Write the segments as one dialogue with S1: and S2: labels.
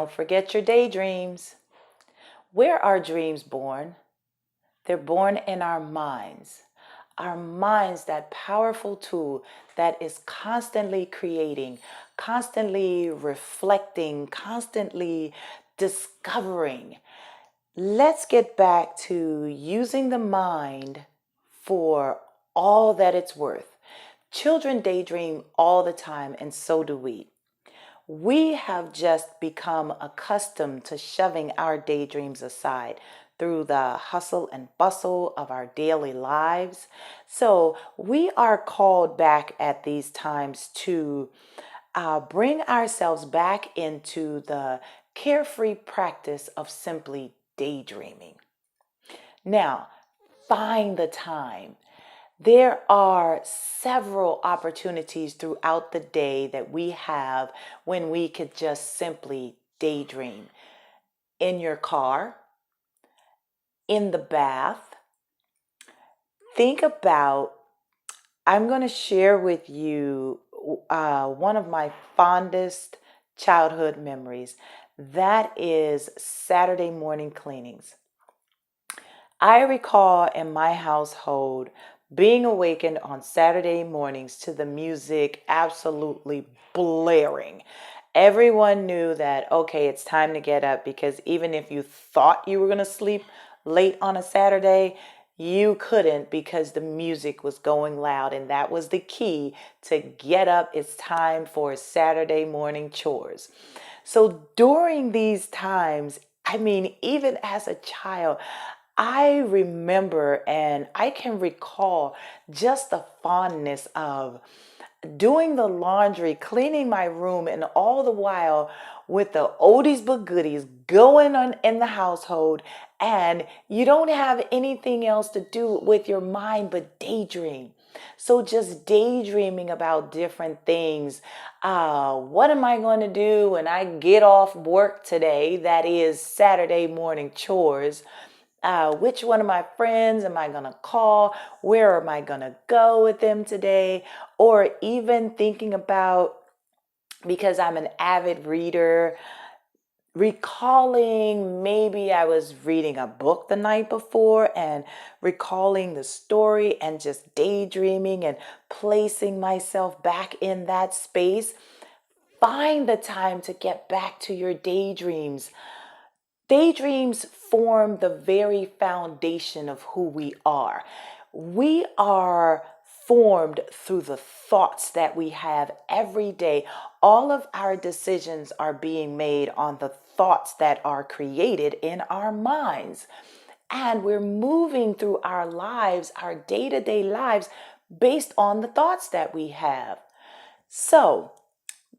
S1: Don't forget your daydreams. Where are dreams born? They're born in our minds. Our minds, that powerful tool that is constantly creating, constantly reflecting, constantly discovering. Let's get back to using the mind for all that it's worth. Children daydream all the time, and so do we. We have just become accustomed to shoving our daydreams aside through the hustle and bustle of our daily lives. So we are called back at these times to bring ourselves back into the carefree practice of simply daydreaming. Now, find the time. There are several opportunities throughout the day that we have when we could just simply daydream. In your car, in the bath. Think about, I'm going to share with you one of my fondest childhood memories. That is Saturday morning cleanings. I recall in my household being awakened on Saturday mornings to the music absolutely blaring. Everyone knew that, okay, it's time to get up, because even if you thought you were going to sleep late on a Saturday, you couldn't, because the music was going loud, and that was the key to get up. It's time for Saturday morning chores. So during these times, I mean, even as a child, I remember and I can recall just the fondness of doing the laundry, cleaning my room, and all the while with the oldies but goodies going on in the household, and you don't have anything else to do with your mind but daydream. So just daydreaming about different things. What am I going to do when I get off work today? That is Saturday morning chores. Which one of my friends am I going to call? Where am I going to go with them today? Or even thinking about, because I'm an avid reader, recalling maybe I was reading a book the night before and recalling the story and just daydreaming and placing myself back in that space. Find the time to get back to your daydreams. Daydreams form the very foundation of who we are. We are formed through the thoughts that we have every day. All of our decisions are being made on the thoughts that are created in our minds. And we're moving through our lives, our day-to-day lives, based on the thoughts that we have. So,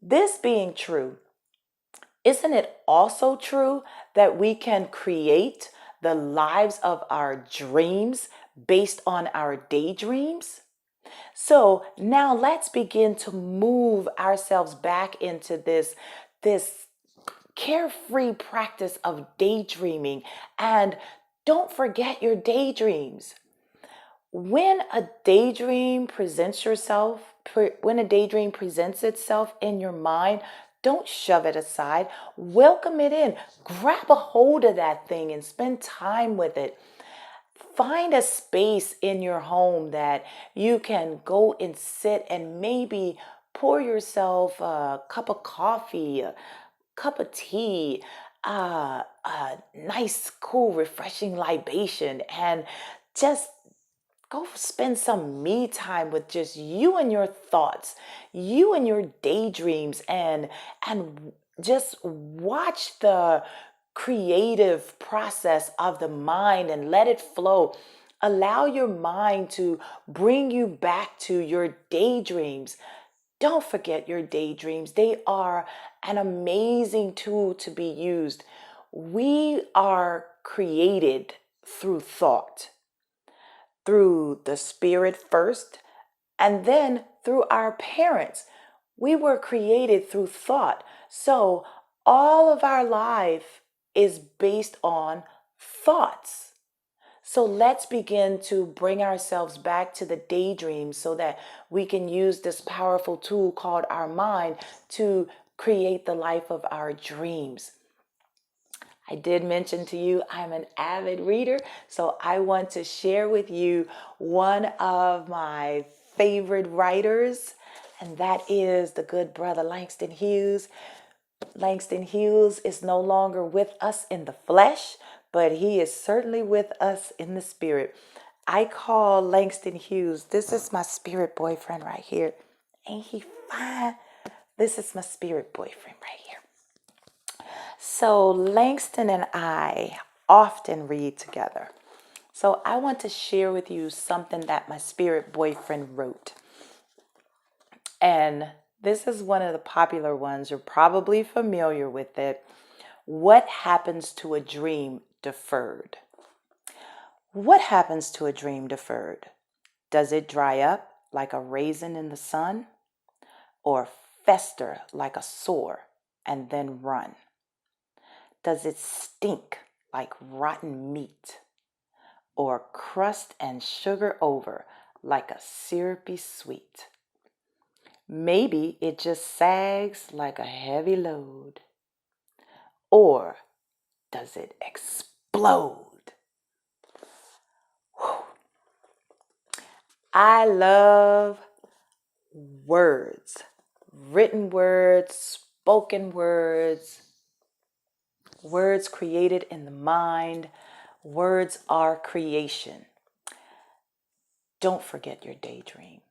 S1: this being true, isn't it also true that we can create the lives of our dreams based on our daydreams? So now let's begin to move ourselves back into this carefree practice of daydreaming. And don't forget your daydreams. When a daydream when a daydream presents itself in your mind, don't shove it aside. Welcome it in. Grab a hold of that thing and spend time with it. Find a space in your home that you can go and sit and maybe pour yourself a cup of coffee, a cup of tea, a nice, cool, refreshing libation, and just go spend some me time with just you and your thoughts, you and your daydreams, and just watch the creative process of the mind and let it flow. Allow your mind to bring you back to your daydreams. Don't forget your daydreams. They are an amazing tool to be used. We are created through thought, through the spirit first, and then through our parents. We were created through thought. So all of our life is based on thoughts. So let's begin to bring ourselves back to the daydream so that we can use this powerful tool called our mind to create the life of our dreams. I did mention to you I'm an avid reader, so I want to share with you one of my favorite writers, and that is the good brother Langston Hughes. Langston Hughes is no longer with us in the flesh, but he is certainly with us in the spirit. I call Langston Hughes, this is my spirit boyfriend right here. Ain't he fine? This is my spirit boyfriend right here. So Langston and I often read together. So I want to share with you something that my spirit boyfriend wrote. And this is one of the popular ones. You're probably familiar with it. What happens to a dream deferred? What happens to a dream deferred? Does it dry up like a raisin in the sun, or fester like a sore and then run? Does it stink like rotten meat, or crust and sugar over like a syrupy sweet? Maybe it just sags like a heavy load, or does it explode? Whew. I love words, written words, spoken words, words created in the mind. Words are creation. Don't forget your daydreams.